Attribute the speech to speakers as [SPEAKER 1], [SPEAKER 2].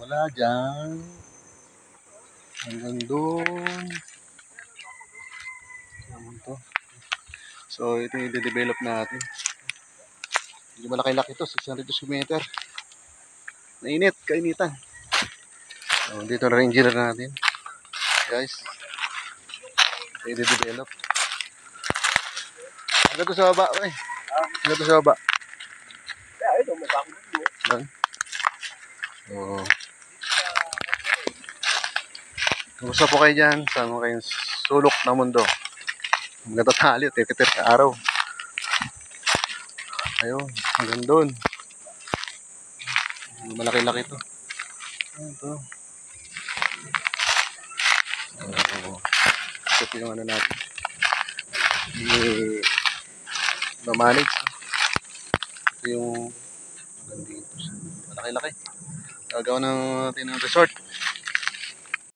[SPEAKER 1] Simula dyan. Hanggang doon. So, ito yung i-develop natin. Hindi malaki-laki ito. 600 meter. Mainit. Kainitan. So, dito na rin engineer natin. Guys. Ito i-develop. Hanggang doon sa baba. Okay. Hanggang doon sa baba.
[SPEAKER 2] Ito, may bako dito.
[SPEAKER 1] Oo. Kumusta po kayo dyan? Saan mo kayong sulok ng mundo? Natatali, titipir ka araw. Ayun, hanggang doon. Malaki-laki ito. Ito. Ito yung ano natin. I-manage. Ito yung hanggang dito. Malaki-laki. Gagawa natin ng resort.